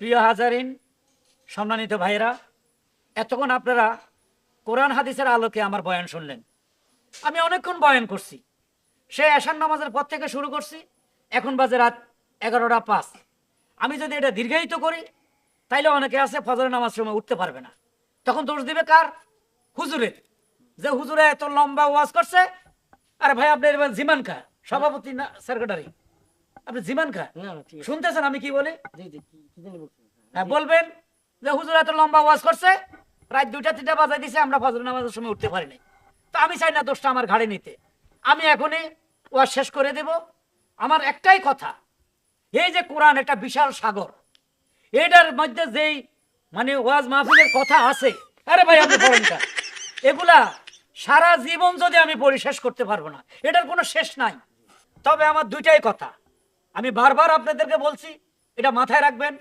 প্রিয় হাজারিন, সম্মানিত ভাইরা, এতক্ষণ আপনারা কোরআন হাদিসের আলোকে আমার বয়ান শুনলেন। আমি অনেকক্ষণ বয়ান করছি, সে এশার নামাজের পর থেকে শুরু করছি, এখন বাজে রাত 11টা 5। আমি যদি এটা দীর্ঘায়িত করি তাইলে অনেকে আছে ফজরের নামাজ সময় উঠতে পারবে না, তখন দোষ দিবে কার? হুজুরের, যে হুজুরে এত লম্বা ওয়াজ করছে। আরে ভাই, আপনি এবার জিমান খা, সভাপতি না সেক্রেটারি, আপনি জিমান খা শুনতেছেন আমি কি বলি? হ্যাঁ, বলবেন যে হুজুর এত লম্বা ওয়াজ করছে, রাত 2টা 3টা বাজায় দিছে, আমরা ফজর নামাজের সময় উঠতে পারিনি। তো আমি চাই না দোষটা আমার ঘাড়ে নিতে। আমি এখনই ওয়াজ শেষ করে দেব। আমার একটাই কথা, এই যে কোরআন একটা বিশাল সাগর, এটার মধ্যে যেই ওয়াজ মাহফিলের কথা আছে, আরে ভাই আপনি পড়েন কা, এগুলা সারা জীবন যদি আমি পড়ি শেষ করতে পারবো না, এটার কোনো শেষ নাই। তবে আমার দুইটাই কথা, আমি বারবার আপনাদেরকে বলছি, এটা মাথায় রাখবেন।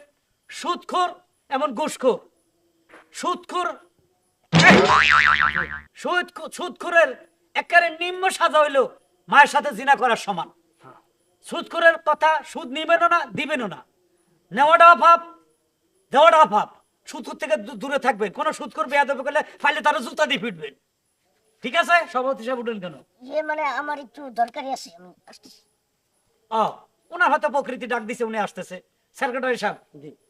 সুদখোর এমন ঘুষখোর, সুদখোর সুদখোরের একেবারে নিম্ন সাজা হইল মায়ের সাথে জিনা করার সমান। সুদখোরের কথা, সুদ নিবেনও না দিবেনও না, নেওয়াটা পাপ, দেওয়াটা পাপ। সুদখোর থেকে দূরে থাকবেন। কোন সুদখোর বেয়াদবি করলে ফাইলে তারা জুতা দিয়ে পিটবেন। ঠিক আছে? সভাপতি সাহেব উঠেন কেন? আমার একটু দরকারি আছে, আমি আসতেছি। ও, ওনার হয়তো প্রকৃতি ডাক দিছে, উনি আসতেছে। সেক্রেটারি সাহেব,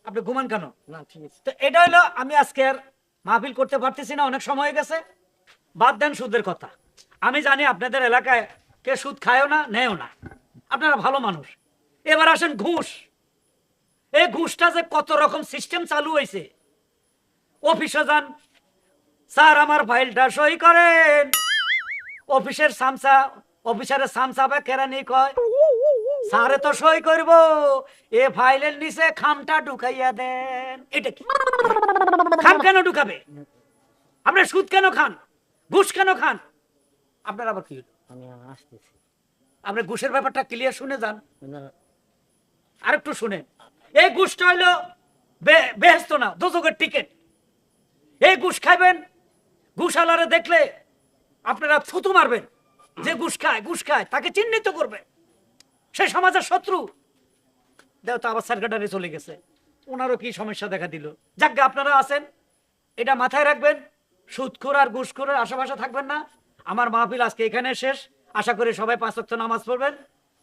আপনি ঘুমান কেন? না ঠিক আছে। তো এটা হলো, আমি আজকে আর মাহফিল করতে পারতেছি না, অনেক সময় হয়ে গেছে। বাদ দেন সুদের কথা। আমি জানি আপনাদের এলাকায় কে সুদ খায়ও না, নেয়ও না, আপনারা ভালো মানুষ। এবার আসেন ঘুষ। এই ঘুষটা যে কত রকম সিস্টেম চালু হয়েছে। অফিসে যান, স্যার আমার ফাইলটা সই করেন। অফিসের সামসা, অফিসারের সামসা বা কেরানি কয়, স্যারে তো সই করব, এ ফাইলের নিচে খামটা ঢুকাইয়া দেন। এটা কি? খাম কেন ঢুকাবে? আপনার সুদ কেন খান? ঘুষ কেন খান? আপনার আবার কি? আমি আসতেছি। আপনি ঘুষের ব্যাপারটা ক্লিয়ার শুনে যান, না, আরেকটু শুনেন। এই ঘুষটা হইলো বেহেস্ত না, দোজকের টিকিট। এই ঘুষ খাইবেন, ঘুষালারে দেখলে আপনারা থুতু মারবেন। যে ঘুষ খায় তাকে চিহ্নিত করবে, সে সমাজের শত্রু। দেও তো আবার সেক্রেটারি চলে গেছে, ওনারও কি সমস্যা দেখা দিল। যাক, আপনারা আছেন, এটা মাথায় রাখবেন। সুদখোর আর ঘুষখোরের আশেপাশে থাকবেন না। আমার মাহফিল আজকে এখানে শেষ। আশা করি সবাই 5 ওয়াক্ত নামাজ পড়বেন,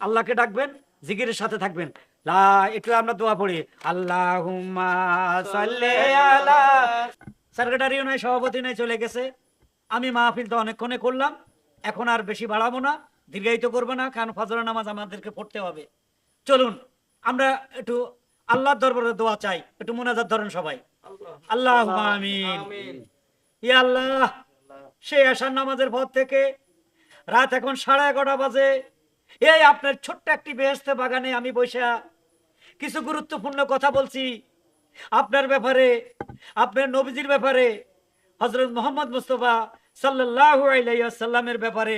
আল্লাহকে ডাকবেন, জিকিরের সাথে থাকবেন। একটু আমরা দোয়া পড়ি, আল্লাহুম্মা সাল্লি আলা। সেক্রেটারিও নাই, সভাপতি নাই, চলে গেছে। আমি মাহফিল তো অনেকক্ষণে করলাম, এখন আর বেশি বাড়াবো না, দীর্ঘায়িত করবো না, কারণ ফজরের নামাজ আমাদেরকে পড়তে হবে। চলুন আমরা একটু আল্লাহর দরবারে দোয়া চাই। একটু মোনাজাত ধরেন সবাই। আল্লাহুম্মা আমিন। ইয়া আল্লাহ, সেই আশার নামাজের পর থেকে রাত এখন 11:30 বাজে, এই আপনার ছোট্ট একটি বেহেশতে বাগানে আমি বসে কিছু গুরুত্বপূর্ণ কথা বলছি আপনার ব্যাপারে, আপনার নবীজির ব্যাপারে, হযরত মুহাম্মদ মুস্তাফা সাল্লাল্লাহু আলাইহি ওয়াসাল্লামের ব্যাপারে।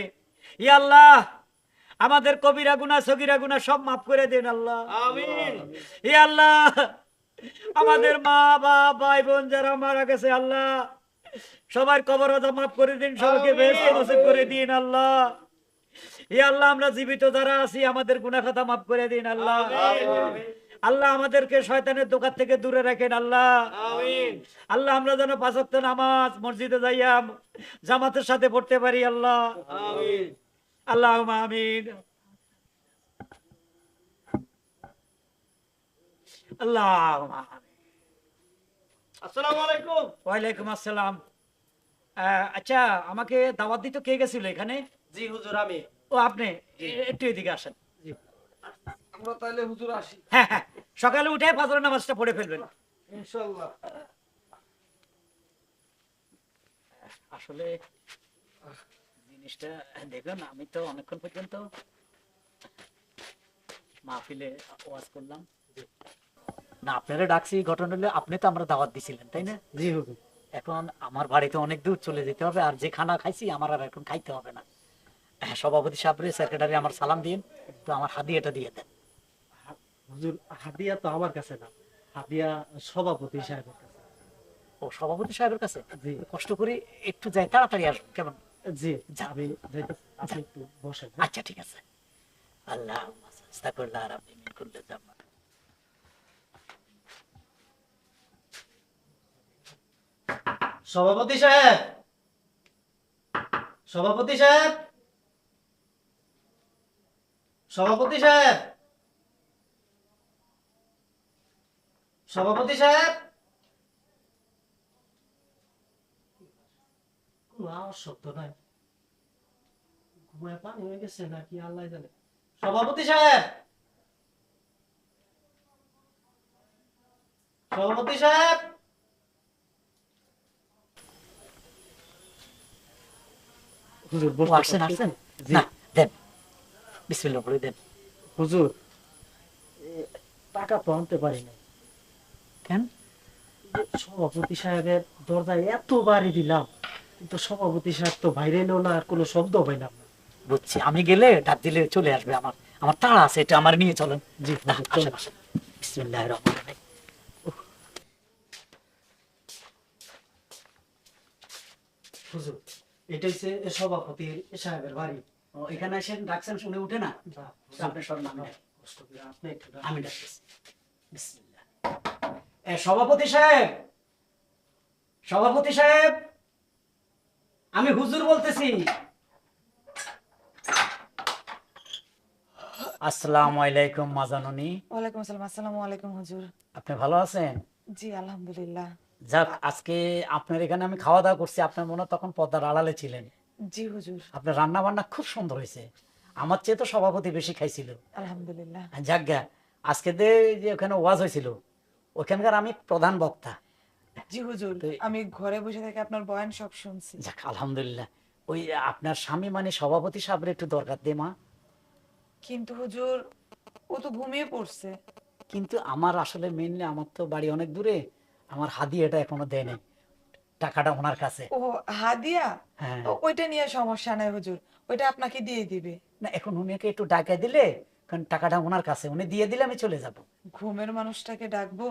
ইয়া আল্লাহ, আমাদের কবিরা গুনাহ সগীরা গুনাহ সব মাফ করে দেন আল্লাহ। আমিন। ইয়া আল্লাহ, আমাদের মা বাবা ভাই বোন যারা মারা গেছে আল্লাহ, সবার কবর আযাব মাফ করে দিন, সবাইকে বেহেশত নসিব করে দিন আল্লাহ। ইয়া আল্লাহ, আমরা জীবিত যারা আছি আমাদের গুনাহ খাতা মাফ করে দিন আল্লাহ। আল্লাহ, আমাদেরকে শয়তানের দোকান থেকে দূরে রাখেন আল্লাহ। আমিন। আল্লাহ, আমরা যেন 5 ওয়াক্ত নামাজ মসজিদে যাইয়া জামাতের সাথে পড়তে পারি আল্লাহ। আমিন। আল্লাহুম্মা আমিন। আল্লাহুম্মা আমিন। আসসালামু আলাইকুম। ওয়ালাইকুম আসসালাম। আচ্ছা, আমাকে দাওয়াত দিতে কে গেছিল এখানে? জি হুজুর, আমি। ও, আপনি একটু এদিকে আসেন। জি। আমরা তাহলে হুজুর আসি। হ্যাঁ হ্যাঁ, সকালে উঠে ফজরের নামাজটা পড়ে ফেলবেন ইনশাআল্লাহ। আসলে জিনিসটা দেখুন, আমি তো অনেকক্ষণ পর্যন্ত মাহফিলে ওয়াজ করলাম না, আপনারা ডাকছি। ঘটনা হলে আপনি তো আমরা দাওয়াত দিছিলেন, তাই না? জি হুজুর। এখন আমার বাড়িতে অনেক দূর চলে যেতে হবে, আর যে খানা খাইছি আমার আর এখন খাইতে হবে না। সভাপতি সাহেব, সেক্রেটারি আমার সালাম দিন, তো আমার হাদিয়াটা দিয়ে দেন। হুজুর, হাদিয়া তো আমার কাছে না, হাদিয়া সভাপতি সাহেবের কাছে। ও, সভাপতি সাহেবের কাছে? জি। কষ্ট করে একটু যাই, তাড়াতাড়ি আসুন কেমন? জি, আমি যাইতেছি, আপনি একটু বসেন। আচ্ছা ঠিক আছে। আল্লাহ আস্তাগফিরুল্লাহ রাব্বি মিন কুল্লি যামব। সভাপতি সাহেব, সভাপতি সাহেব, সভাপতি সাহেব, সভাপতি সাহেব, কোনো আওয়াজ শব্দ নাই। ঘুমায় পানি হয়ে গেছে নাকি আল্লাহ জানে। সভাপতি সাহেব, সভাপতি সাহেব, হুজুর ও বসতে আসছেন পারছেন? আসছেন জি। না দেন, বিসমিল্লাহ বলে দেন। হুজুর টাকা তো আনতে পারি না। কেন? সভাপতি সাহেবের দরজায় এত বাড়ি দিলাম, কিন্তু সভাপতি সাহেব তো বাইরে এলো না, আর কোনো শব্দ পাইলাম না। বুঝছি, আমি গেলে ডাক দিলে চলে আসবে। আমার আমার তাড়া আছে, এটা আমার নিয়ে চলেন। জি না, হুজুর, আসেন চলুন। আসেন। বিসমিল্লাহির রহমানির রহিম। হুজুর এটা হচ্ছে সভাপতি সাহেবের বাড়ি। ও, এখানে এসে ডাকছেন, শুনে উঠে না? না, আপনি সম্মান নেন। কষ্ট করে আপনি একটু আমি ডাকতেছি। বিসমিল্লাহ। সভাপতি সাহেব, সভাপতি সাহেব, আমি হুজুর বলতেছি। আসসালামু আলাইকুম মাজানুনি। ওয়ালাইকুম আসসালাম। আসসালামু আলাইকুম হুজুর। আপনি ভালো আছেন? জি আলহামদুলিল্লাহ। যাক, আজকে আপনার এখানে আমি খাওয়া দাওয়া করছি, আপনার মনে হয় তখন পর্দার আড়ালে ছিলেন। জি হুজুর। আপনার রান্না বান্না খুব সুন্দর হয়েছে, আমার চেয়ে তো সভাপতি বেশি খাইছিল। আলহামদুলিল্লাহ। যাক গে, আজকে যে ওখানে ওয়াজ হয়েছিল, ওখানকার আমি প্রধান বক্তা। জি হুজুর, তো- আমি ঘরে বসে থেকে আপনার বয়ান সব শুনছি। যাক আলহামদুলিল্লাহ। ওই আপনার স্বামী মানে সভাপতি সাহেবের একটু দরকার দে মা। কিন্তু হুজুর, ও তো ঘুমিয়ে পড়ছে। কিন্তু আমার আসলে মেনলি, আমার তো বাড়ি অনেক দূরে, আমার হাদিয়াটা এখনো দেয় নাই, টাকাটা ওনার কাছে। ও হাদিয়া? হ্যাঁ। ওইটা নিয়ে সমস্যা নাই হুজুর, ওইটা আপনাকে দিয়ে দিবে। না, এখন উনিকে একটু ডাকা দিলে, কারণ টাকাটা ওনার কাছে, উনি দিয়ে দিলে আমি চলে যাব। ঘুমের মানুষটাকে ডাকবো?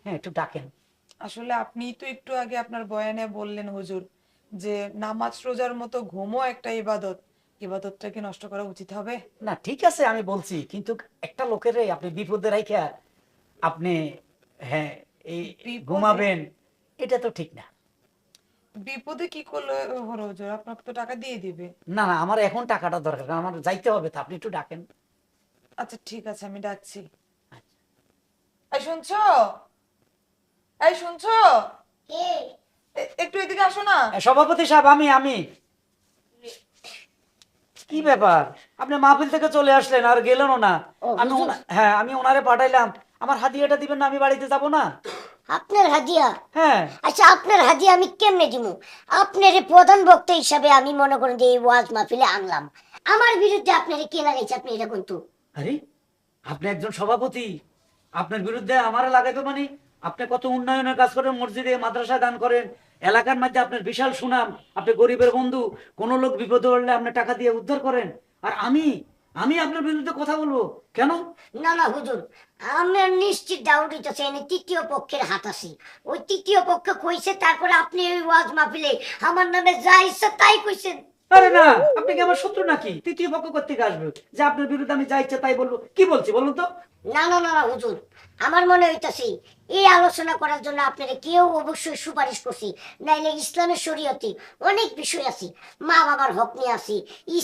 হ্যাঁ, একটু ডাকেন। আসলে আপনি তো একটু আগে আপনার বয়ানে বললেন হুজুর, যে নামাজ রোজার মতো ঘুমও একটা ইবাদত। ইবাদতটা কি নষ্ট করা উচিত হবে? না ঠিক আছে, আমি বলছি, কিন্তু একটা লোকের আপনি বিপদে রাইখা আপনি, হ্যাঁ, এই বিপদে? ঘুমাবেন, এটা তো ঠিক না। বিপদে কি করলে হলো হুজুর? আপনাকে তো টাকা দিয়ে দিবে। না না, আমার এখন টাকাটা দরকার, কারণ আমার যাইতে হবে, তো আপনি একটু ডাকেন। আচ্ছা ঠিক আছে, আমি ডাকছি। আচ্ছা। এই শুনছো? এই শুনছো? কে? একটু এদিকে আসো না। সভাপতি সাহেব, আমি কি ব্যাপার, আপনি মাহফিল থেকে চলে আসলেন আর গেলেনও না? ও, আমি হুজুর। হ্যাঁ, আমি ওনারে পাঠাইলাম, আমার হাদিয়াটা দিবেন না? আমি বাড়িতে যাব না? আপনার হাদিয়া? হ্যাঁ। আচ্ছা, আপনার হাদিয়া আমি কেমনে দিব? আপনার এই প্রধান বক্তা হিসাবে আমি মনে করেন যে এই ওয়াজ মাহফিলে আনলাম, আমার বিরুদ্ধে আপনার কে লাগাইছে আপনি এটা কিন্তু? আরে, আপনি একজন সভাপতি, আপনার বিরুদ্ধে আমারে লাগাইবে মানে? আপনি কত উন্নয়নের কাজ করেন, মসজিদে মাদ্রাসায় দান করেন, এলাকার মধ্যে আপনার বিশাল সুনাম, আপনি গরিবের বন্ধু, কোনো লোক বিপদে পড়লে আপনি টাকা দিয়ে উদ্ধার করেন, আর আমি আপনার বিরুদ্ধে কথা বলবো কেন? না না হুজুর, আমার নিশ্চিত ডাউট হইতেছে এনে তৃতীয় পক্ষের হাত আছে। ওই তৃতীয় পক্ষ কইছে, তারপরে আপনি ওই ওয়াজ মাহফিলে আমার নামে যা ইচ্ছা তাই কইছেন। আরে না, আপনি কি আমার শত্রু নাকি? তৃতীয় পক্ষ কোত্থেকে আসবে যে আপনার বিরুদ্ধে আমি যা ইচ্ছা তাই বলবো? কি বলছি বলুন তো? না না না না হুজুর, আমার মনে হইতাছে এই আলোচনা করার জন্য আপনারা কেউ অবশ্যই সুপারিশ করছি, নাইলে ইসলামের শরীয়তে অনেক বিষয় আছে। মা বাবার হক নিয়ে আসি,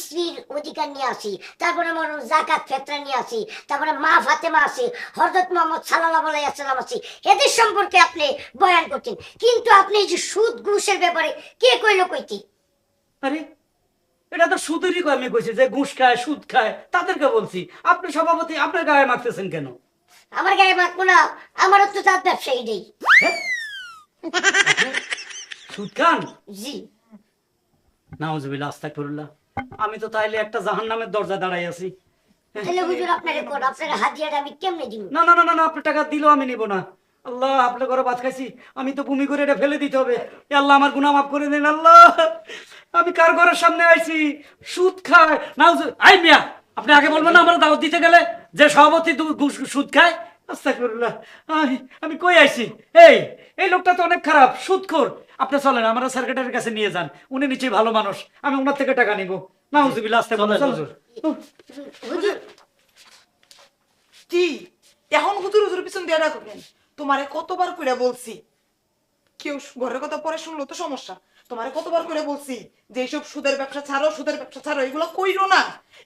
স্ত্রীর অধিকার নিয়ে আসি, তারপরে আমার জাকাত ফেতরা নিয়ে আসি, তারপরে মা ফাতেমা আছে, হযরত মুহাম্মদ সাল্লাল্লাহু আলাইহি ওয়াসাল্লাম আছে, এদের সম্পর্কে আপনি বয়ান করতেন। কিন্তু আপনি এই যে সুদ ঘুষের ব্যাপারে কে কইলো কইতি? আরে, এটা তো সুদেরই আমি কইছি, যে ঘুষ খায় সুদ খায় তাদেরকে বলছি। আপনি সভাপতি, আপনার গায়ে মারতেছেন কেন? আমার গায়ে মাখবো না, আমারও তো তার ব্যবসায়ী নেই। হ্যাঁ? আপনি সুদ খান? জি। নাউজুবিল্লাহ, আস্তাগফিরুল্লাহ। আমি তো তাইলে একটা জাহান্নামের দরজা দাঁড়াই আছি। তাহলে হুজুর আপনার কোন আপনার হাদিয়াটা আমি কেমনে দিব? না না না না না, আপনার টাকা দিলেও আমি নিব না। আল্লাহ, আপনার ঘরে ভাত খাইছি, আমি তো বমি করে এটা ফেলে দিতে হবে। এ আল্লাহ, আমার গুনাহ মাফ করে দিন আল্লাহ। আমি কার ঘরের সামনে আইছি? সুদ খায় আই মিয়া, আপনি আগে বলবেন না আমার দাওয়াত দিতে গেলে যে সভাপতি সুদ খায়? আস্তাগফিরুল্লাহ। আমি কই আইছি? এই এই লোকটা তো অনেক খারাপ, সুদখোর। আপনি চলেন, আমার সেক্রেটারির কাছে নিয়ে যান, উনি নিশ্চয়ই ভালো মানুষ, আমি ওনার থেকে টাকা নিব। নাউজুবিল্লাহ, আস্তাগফিরুল্লাহ। হুজুর। হুজুর কি এখন হুজুর হুজুর পিছন দিয়ে রাখবেন? তোমারে কতবার কইরা বলছি। কেউ ঘরের কথা পরে শুনলো তো সমস্যা। তোমারে কতবার করে বলছি যে এইসব সুদের ব্যবসা ছাড়ো, সুদের ব্যবসা ছাড়ো, এগুলো কইরো না।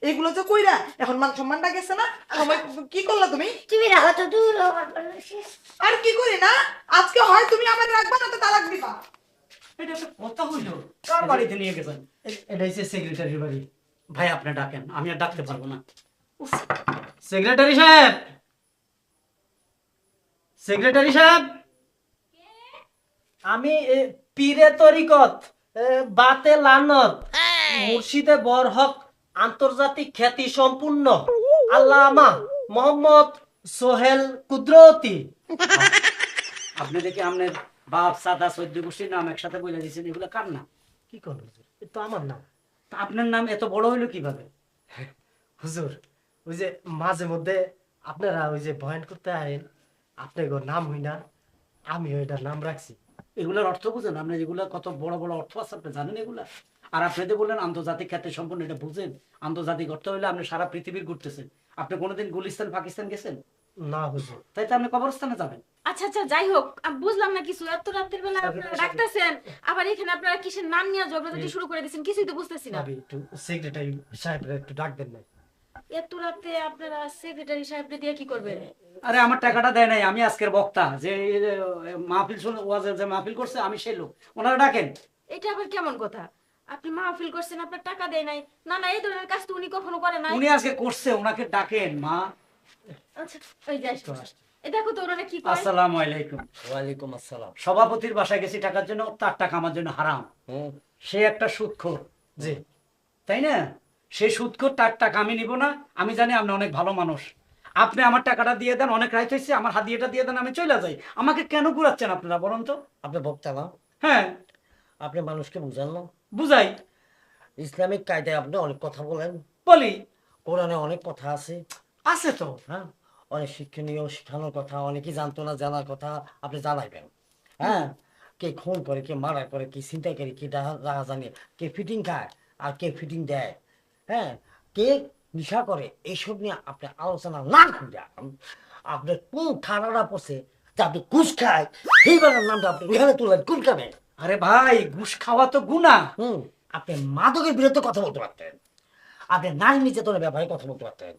এগুলো যে কইরা এখন মান সম্মানটা গেছে না। সময় কি করলা তুমি? তুমি রাখো তো, দূর আমার বলো শেষ। আর কি করি না, আজকে হয় তুমি আমার রাখবা না তো তালাক দিবা। এটা একটা কথা হইলো, কার বাড়িতে নিয়ে গেছেন? এটা হচ্ছে সেক্রেটারির বাড়ি। ভাই আপনি ডাকেন, আমি আর ডাকতে পারবো না। সেক্রেটারি সাহেব, সেক্রেটারি সাহেব, আমি পীরে তরিকত বাতে লানত মুর্শিদে বরহক আন্তর্জাতিক খ্যাতি সম্পূর্ণ আল্লামা মোহাম্মদ সোহেল কুদরতি। আপনি দেখি আপনার বাপ সাদা সৈদ্য গোষ্ঠীর নাম একসাথে বলে দিয়েছেন, এগুলো কার নাম? কি করবো হুজুর, এ তো আমার নাম। তা আপনার নাম এত বড় হইলো কিভাবে? হুজুর ওই যে মাঝে মধ্যে আপনারা ওই যে বয়ান করতে আইন, আপনার নাম হই না, আমি ওইটার নাম রাখছি। এগুলোর অর্থ বুঝেন আপনি? যেগুলো কত বড় বড় অর্থ আছে আপনি জানেন এগুলা? আর আপনি যে বললেন আন্তর্জাতিক খ্যাতি সম্পন্ন, এটা বুঝেন? আন্তর্জাতিক অর্থ হইলে আপনি সারা পৃথিবীর ঘুরতেছেন। আপনি কোনোদিন গুলিস্তান পাকিস্তান গেছেন? না হুজুর। তাই তো আপনি কবরস্থানে যাবেন। আচ্ছা আচ্ছা, যাই হোক, আমি বুঝলাম না কিছু। এত রাতের বেলা আপনারা ডাকতেছেন, আবার এখানে আপনারা কিসের নাম নিয়ে ঝগড়াঝাটি শুরু করে দিয়েছেন, কিছুই তো বুঝতেছি না। ভাবি একটু সেক্রেটারি সাহেবরা একটু ডাক দেন না। এত রাতে আপনারা সেক্রেটারি সাহেবকে দিয়ে কি করবেন? আরে আমার টাকাটা দেয় নাই, আমি আজকের বক্তা, যে মাহফিল শুনে ওয়াজের যে মাহফিল করছে আমি সেই লোক, ওনারা ডাকেন। এটা আবার কেমন কথা? আপনি মাহফিল করছেন, আপনার টাকা দেয় নাই? না না, এই ধরনের কাজ তো উনি কখনো করে নাই। উনি আজকে করছে, ওনাকে ডাকেন মা। আচ্ছা, ওই যাই। এই দেখো তো ওনারা কি করে। আসসালামু আলাইকুম। ওয়ালাইকুম আসসালাম। সভাপতির বাসায় গেছি টাকার জন্য, তার টাকা আমার জন্য হারাম। সে একটা সুদখোর, জি। তাই না? সে সুদখোর, তার টাকা আমি নিব না। আমি জানি আপনি অনেক ভালো মানুষ, আপনি আমার টাকাটা দিয়ে দেন, অনেক রাইত হয়েছে, আমার হাদিয়াটা দিয়ে দেন, আমি চলে যাই। আমাকে কেন ঘুরাচ্ছেন আপনারা বলুন তো? আপনি বক্তা না, হ্যাঁ আপনি মানুষকে বুঝান না। বুঝাই, ইসলামিক কায়দায় আপনি অনেক কথা বলেন, বলি। কোরআনে অনেক কথা আছে, আছে তো। হ্যাঁ, অনেক শিক্ষণীয় শিখানোর কথা, অনেকেই জানতো না জানার কথা আপনি জানাইবেন। হ্যাঁ, কে খুন করে, কে মারা করে, কে চিন্তা করে, কে রাহা জানে, কে ফিটিং খায় আর কে ফিটিং দেয়, হ্যাঁ, কে নিশা করে, এইসব নিয়ে আপনি আলোচনা না করে আপনার কোন ঠান্ডাটা পড়ছে যে আপনি ঘুষ খায়, সেইবারের নামটা আপনি এখানে তুলেন কোন কামে? আরে ভাই, ঘুষ খাওয়া তো গুনাহ। আপনি মাদকের বিরুদ্ধে কথা বলতে পারতেন, আপনি নারী নির্যাতনের ব্যাপারে কথা বলতে পারতেন,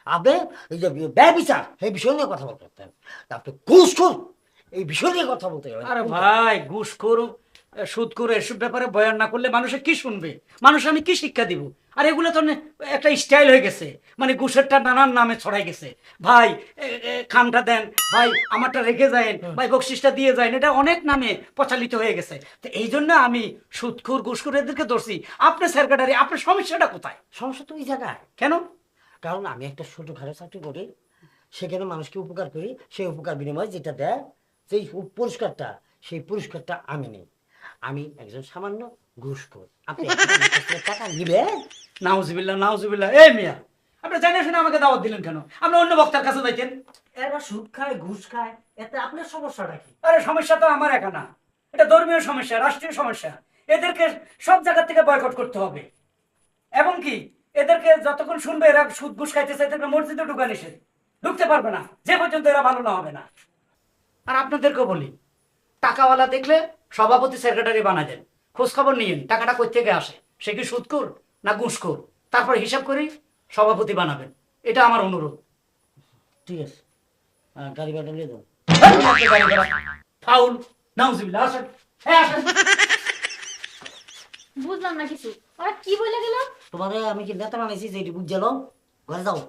আপনি এই যে ব্যবচার এই বিষয় নিয়ে কথা বলতে পারতেন, আপনি ঘুষখোর এই বিষয় নিয়ে কথা বলতে পারবেন। আরে ভাই, ঘুষখোর সুদখোর এসব ব্যাপারে বয়ান না করলে মানুষে কি শুনবে? মানুষ আমি কি শিক্ষা দিব? আর এগুলো তো একটা স্টাইল হয়ে গেছে, মানে ঘুষেরটা নানান নামে ছড়াই গেছে। ভাই খামটা দেন, ভাই আমারটা রেখে যায়েন, ভাই বকশিসটা দিয়ে যান, এটা অনেক নামে প্রচালিত হয়ে গেছে। তো এই জন্য আমি সুদখোর ঘুষখোর এদেরকে ধরছি। আপনি সেক্রেটারি, আপনার সমস্যাটা কোথায়? সমস্যা তো এই জায়গায়, কেন? কারণ আমি একটা ছোটখাটো চাকরি করি, সেখানে মানুষকে উপকার করি, সেই উপকার বিনিময়ে যেটা দেয়, সেই পুরস্কারটা, সেই পুরস্কারটা আমি নেই। আমি একজন সামান্য ঘুষখোর। আপনি আমার কাছ থেকে টাকা নিবেন? নাউজুবিল্লাহ নাউজুবিল্লাহ। এই মিয়া, আপনি জানেন শুনে আমাকে দাওয়াত দিলেন কেন? আপনি অন্য বক্তার কাছে যাইতেন। এরা সুদ খায়, ঘুষ খায়, এতে আপনার সমস্যাটা কি? আরে সমস্যা তো আমার একা না, এটা ধর্মীয় সমস্যা, রাষ্ট্রীয় সমস্যা। এদেরকে সব জায়গা থেকে বয়কট করতে হবে, এবং কি এদেরকে যতক্ষণ শুনবে এরা সুদ ঘুষ খাইতেছে, এদেরকে মসজিদে ঢুকা নিষেধ, ঢুকতে পারবে না যে পর্যন্ত এরা ভালো না হবে না। আর আপনাদেরকে বলি, টাকাওয়ালা দেখলে সভাপতি সেক্রেটারি বানাই দেন, খোঁজ খবর নিয়েন টাকাটা কই থেকে আসে, সে কি সুদখোর না ঘুষখোর, তারপর হিসাব করি সভাপতি বানাবেন। এটা আমার অনুরোধ। ঠিক আছে, গাড়ি ভাড়া নিয়ে যাও। ফাউল। নাউজুবিল্লাহ। আসেন, হ্যাঁ আসেন। বুঝলাম না কিছু। ওরা কি বলে গেল? তোমারে আমি কি নেতা বানাইছি যে এটি বুঝ গেল? ঘরে যাও।